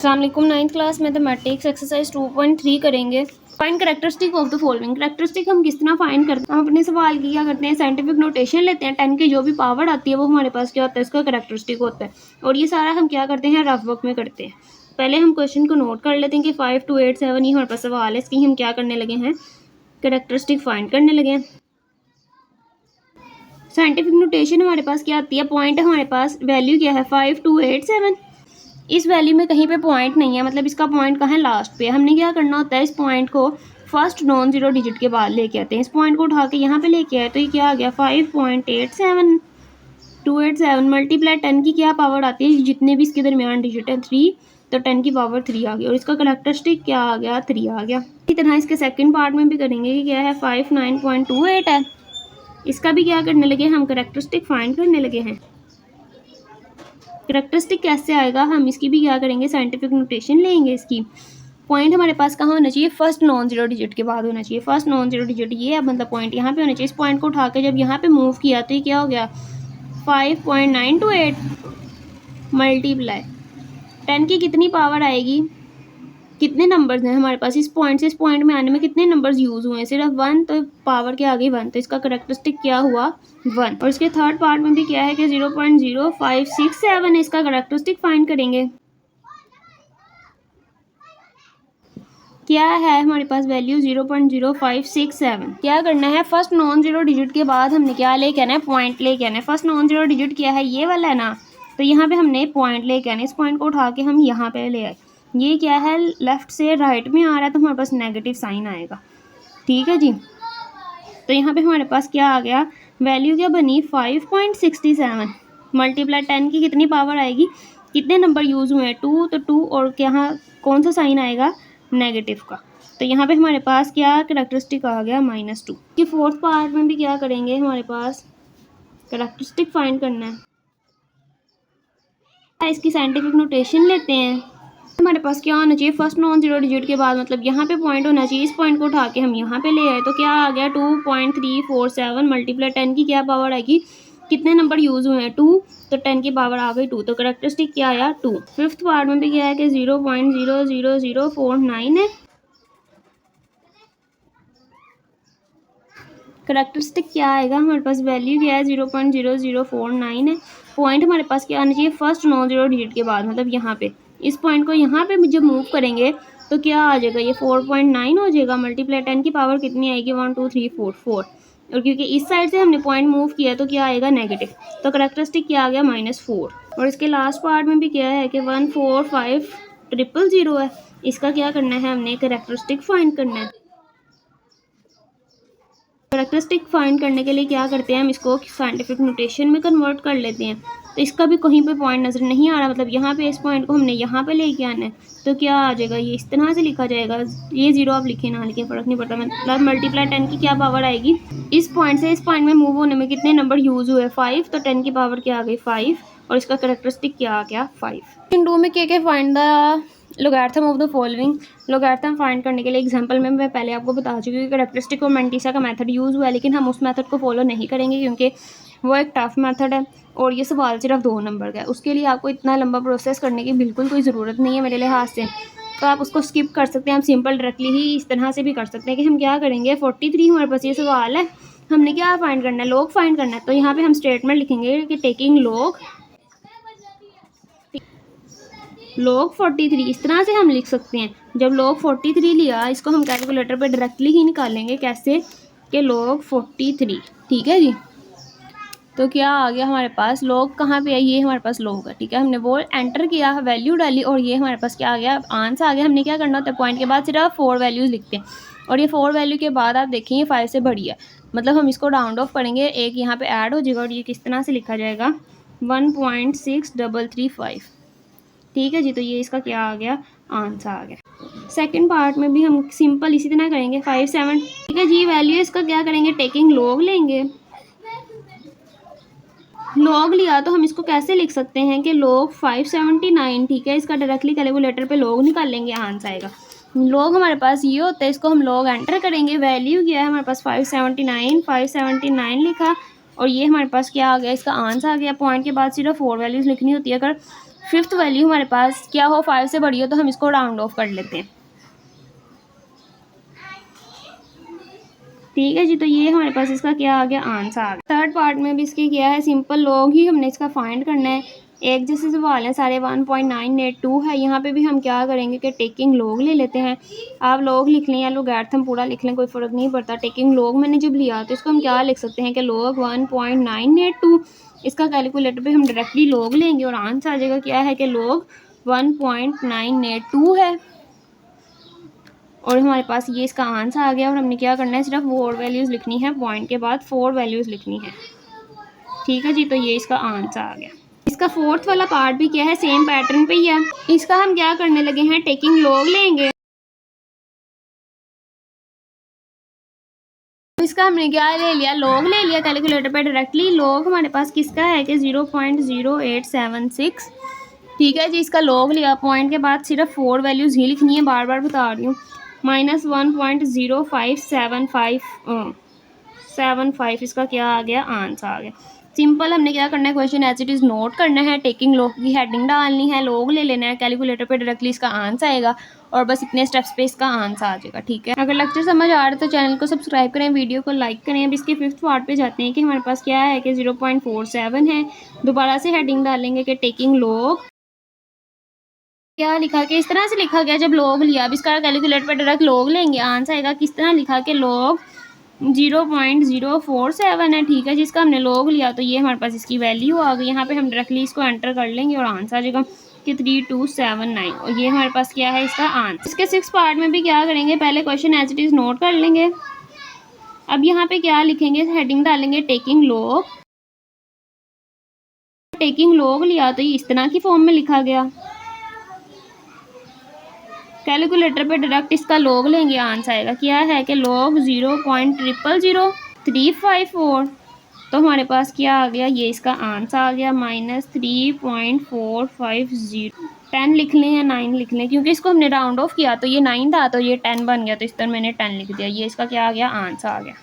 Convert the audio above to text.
अस्सलाम वालेकुम। 9th class mathematics exercise 2.3 करेंगे। Find characteristic of the following. Characteristic हम किस तरह फाइंड करते हैं? हम अपने सवाल की क्या करते हैं, साइंटिफिक नोटेशन लेते हैं। 10 की जो भी पावर आती है वो हमारे पास क्या होता है, इसका कैरेक्टरिस्टिक होता है। और ये सारा हम क्या करते हैं, रफ वर्क में करते हैं। पहले हम क्वेश्चन को नोट कर लेते हैं कि 5 2 8 7 ये हमारे पास सवाल है। इसकी हम क्या करने लगे हैं, कैरेक्टरिस्टिक फाइंड करने लगे हैं। साइंटिफिक नोटेशन हमारे पास क्या आती है, पॉइंट हमारे पास वैल्यू क्या है 5 2 8 7। इस वैल्यू में कहीं पे पॉइंट नहीं है, मतलब इसका पॉइंट कहाँ है, लास्ट पे। हमने क्या करना होता है, इस पॉइंट को फर्स्ट नॉन जीरो डिजिट के बाद लेके आते हैं। इस पॉइंट को उठा के यहाँ पे लेके आए तो ये क्या आ गया 5.87 287 मल्टीप्लाई 10 की क्या पावर आती है, जितने भी इसके दरमियान डिजिट है 3, तो 10 की पावर 3 आ गई और इसका कैरेक्टरिस्टिक क्या आ गया 3 आ गया। इसी तरह इसके सेकंड पार्ट में भी करेंगे कि क्या है 59.28 है। इसका भी क्या करने लगे, हम कैरेक्टरिस्टिक फाइंड करने लगे हैं। कैरेक्टरिस्टिक कैसे आएगा, हम इसकी भी क्या करेंगे, साइंटिफिक नोटेशन लेंगे। इसकी पॉइंट हमारे पास कहाँ होना चाहिए, फर्स्ट नॉन जीरो डिजिट के बाद होना चाहिए। फर्स्ट नॉन जीरो डिजिट ये है, मतलब पॉइंट यहाँ पे होना चाहिए। इस पॉइंट को उठा के जब यहाँ पे मूव किया तो ये क्या हो गया 5.928 मल्टीप्लाई 10 की कितनी पावर आएगी, कितने नंबर्स हैं हमारे पास, इस पॉइंट से इस पॉइंट में आने में कितने नंबर्स यूज़ हुए हैं, सिर्फ 1, तो पावर के आगे 1, तो इसका कैरेक्टरिस्टिक क्या हुआ 1। और इसके थर्ड पार्ट में भी क्या है कि 0.0567 है। इसका कैरेक्टरिस्टिक फाइंड करेंगे। क्या है हमारे पास वैल्यू 0.0567। क्या करना है, फर्स्ट नॉन जीरो डिजिट के बाद हमने क्या लेके आना है, पॉइंट लेके आना है। फर्स्ट नॉन जीरो डिजिट क्या है, ये वाला है ना, तो यहाँ पे हमने पॉइंट लेके आना है। इस पॉइंट को उठा के हम यहाँ पे ले आए। ये क्या है, लेफ्ट से राइट में आ रहा है तो हमारे पास नेगेटिव साइन आएगा, ठीक है जी। तो यहाँ पे हमारे पास क्या आ गया, वैल्यू क्या बनी 5.67 मल्टीप्लाई 10 की कितनी पावर आएगी, कितने नंबर यूज़ हुए हैं 2, तो 2 और यहाँ कौन सा साइन आएगा, नेगेटिव का। तो यहाँ पे हमारे पास क्या कैरेक्टरिस्टिक आ गया -2। कि फोर्थ पार्ट में भी क्या करेंगे, हमारे पास कैरेक्टरिस्टिक फाइंड करना है। इसकी साइंटिफिक नोटेशन लेते हैं। हमारे पास क्या होना चाहिए, फर्स्ट नॉन जीरो डिजिट के बाद मतलब यहाँ पे पॉइंट होना चाहिए। इस पॉइंट को उठा के हम यहाँ पे ले आए तो क्या आ गया 2.347 मल्टीप्लाई 10 की क्या पावर आएगी, कितने नंबर यूज़ हुए हैं 2, तो 10 की पावर आ गई 2, तो कैरेक्टरिस्टिक क्या आया 2। फिफ्थ पार्ट में भी क्या है कि 0.00049 है। कैरेक्टरिस्टिक क्या आएगा, हमारे पास वैल्यू क्या है 0.0049 है। पॉइंट हमारे पास क्या आना चाहिए, फर्स्ट नॉन जीरो डिजिट के बाद, मतलब यहाँ पे। इस पॉइंट को यहाँ पे जब मूव करेंगे तो क्या आ जाएगा, ये 4.9 हो जाएगा। मल्टीप्लाई 10 की पावर कितनी आएगी 1 2 3 4 4, और क्योंकि इस साइड से हमने पॉइंट मूव किया तो क्या आएगा नेगेटिव, तो कैरेक्टरिस्टिक क्या आ गया -4। और इसके लास्ट पार्ट में भी क्या है कि 14500 है। इसका क्या करना है, हमने कैरेक्टरिस्टिक फाइंड करना है। कैरेक्टरिस्टिक फाइंड करने के लिए क्या करते हैं, हम इसको साइंटिफिक नोटेशन में कन्वर्ट कर लेते हैं। तो इसका भी कहीं पे पॉइंट नज़र नहीं आ रहा, मतलब यहाँ पे इस पॉइंट को हमने यहाँ पे लेके आना है, तो क्या आ जाएगा, ये इस तरह से लिखा जाएगा। ये 0 आप लिखे ना लिखे फ़र्क नहीं पड़ता, मतलब मल्टीप्लाई 10 की क्या पावर आएगी, इस पॉइंट से इस पॉइंट में मूव होने में कितने नंबर यूज़ हुए 5, तो 10 की पावर क्या आ गई 5, और इसका कैरेक्टरिस्टिक क्या आ गया 5। इन 2 में क्या find the logarithm of the following. Logarithm find करने के लिए एग्जांपल में मैं पहले आपको बता चुकी हूँ कि कैरेक्टरिस्टिक और मैंटिसा का मेथड यूज़ हुआ है, लेकिन हम उस मेथड को फॉलो नहीं करेंगे क्योंकि वो एक टफ मेथड है और ये सवाल सिर्फ 2 नंबर का है। उसके लिए आपको इतना लंबा प्रोसेस करने की बिल्कुल कोई ज़रूरत नहीं है मेरे लिहाज से, तो आप उसको स्किप कर सकते हैं। हम सिंपल डायरेक्टली ही इस तरह से भी कर सकते हैं कि हम क्या करेंगे, 43 हमारे पास ये सवाल है, हमने क्या फाइंड करना है, लॉग फाइंड करना है। तो यहाँ पर हम स्टेटमेंट लिखेंगे कि टेकिंग log 43, इस तरह से हम लिख सकते हैं। जब log 43 लिया, इसको हम कैलकुलेटर पे डायरेक्टली ही निकालेंगे, कैसे कि log 43, ठीक है जी। तो क्या आ गया हमारे पास, log कहाँ पे है, ये हमारे पास log है, ठीक है। हमने वो एंटर किया, वैल्यू डाली और ये हमारे पास क्या आ गया, आंसर आ गया। हमने क्या करना होता है, पॉइंट के बाद सिर्फ 4 वैल्यूज़ लिखते हैं, और ये 4 वैल्यू के बाद आप देखें ये 5 से बड़ी है, मतलब हम इसको राउंड ऑफ करेंगे, एक यहाँ पे ऐड हो जाएगा और ये किस तरह से लिखा जाएगा 1.6335, ठीक है जी। तो ये इसका क्या आ गया, आंसर आ गया। सेकंड पार्ट में भी हम सिंपल इसी तरह करेंगे 5 7, ठीक है जी। वैल्यू इसका क्या करेंगे, टेकिंग लॉग लेंगे। लॉग लिया तो हम इसको कैसे लिख सकते हैं कि log 579, ठीक है। इसका डायरेक्टली कैलकुलेटर पे लॉग निकाल लेंगे, आंसर आएगा। लॉग हमारे पास ये होता है, इसको हम लॉग एंटर करेंगे। वैल्यू क्या है हमारे पास 579 लिखा, और ये हमारे पास क्या आ गया, इसका आंसर आ गया। पॉइंट के बाद सिर्फ 4 वैल्यूज़ लिखनी होती है। अगर फिफ्थ वैल्यू हमारे पास क्या हो, 5 से बड़ी हो, तो हम इसको राउंड ऑफ कर लेते हैं। ठीक है जी, तो ये हमारे पास इसका क्या आ गया, आंसर आ गया। थर्ड पार्ट में भी इसके क्या है, सिंपल लॉग ही हमने इसका फाइंड करना है। एक जैसे सवाल है सारे, 1.982 है। यहाँ पे भी हम क्या करेंगे कि टेकिंग लॉग ले लेते हैं। आप लॉग लिख लें या लोगैरिथम पूरा लिख लें, कोई फ़र्क नहीं पड़ता। टेकिंग लॉग मैंने जब लिया तो इसको हम क्या लिख सकते हैं कि लॉग 1.982, इसका कैलकुलेटर पे हम डायरेक्टली लॉग लेंगे और आंसर आ जाएगा क्या है कि लॉग 1.982 है। और हमारे पास ये इसका आंसर आ गया। और हमने क्या करना है, सिर्फ 4 वैल्यूज़ लिखनी है, पॉइंट के बाद 4 वैल्यूज़ लिखनी है। ठीक है जी, तो ये इसका आंसर आ गया। इसका फोर्थ वाला पार्ट भी क्या है, सेम पैटर्न पे ही है। इसका हम क्या करने लगे हैं, टेकिंग लॉग लेंगे। इसका हमने क्या ले लिया, लॉग ले लिया कैलकुलेटर पे डायरेक्टली। लॉग हमारे पास किसका है कि 0.0876। ठीक है जी, इसका लॉग लिया, पॉइंट के बाद सिर्फ 4 वैल्यूज़ ही लिखनी है, बार बार बता रही हूँ। -1.0575 इसका क्या आ गया, आंसर आ गया। सिंपल हमने क्या करना है, question as it is note करना है, टेकिंग लॉग की हेडिंग डालनी है, लॉग ले लेना है, कैलकुलेटर पे डायरेक्टली इसका आंसर आएगा और बस इतने स्टेप्स पे इसका आंसर आ जाएगा। ठीक है, अगर लेक्चर समझ आ रहा है तो चैनल को सब्सक्राइब करें, वीडियो को लाइक करें। अब इसके फिफ्थ पार्ट पे जाते हैं कि हमारे पास क्या है कि 0.47 है। दोबारा से हेडिंग डालेंगे कि टेकिंग लॉग, क्या लिखा कि इस तरह से लिखा गया जब लॉग लिया। अब इसका कैलकुलेटर पर डायरेक्ट लॉग लेंगे, आंसर आएगा किस तरह लिखा कि लॉग 0.047 है। ठीक है, जिसका हमने लॉग लिया तो ये हमारे पास इसकी वैल्यू आ गई। यहाँ पे हम डायरेक्टली इसको एंटर कर लेंगे और आंसर आ जाएगा कि 3279। और ये हमारे पास क्या है, इसका आंसर। इसके 6 पार्ट में भी क्या करेंगे, पहले question as it is note कर लेंगे। अब यहाँ पे क्या लिखेंगे, हेडिंग डालेंगे टेकिंग लॉग। टेकिंग लॉग लिया तो ये इस तरह की फॉर्म में लिखा गया। कैलकुलेटर पे डायरेक्ट इसका लॉग लेंगे, आंसर आएगा क्या है कि लॉग 0.00354। तो हमारे पास क्या आ गया, ये इसका आंसर आ गया -3.450। 10 लिख लें या 9 लिख लें, क्योंकि इसको हमने राउंड ऑफ किया तो ये 9 था तो ये 10 बन गया, तो इस तरह मैंने 10 लिख दिया। ये इसका क्या आ गया, आंसर आ गया।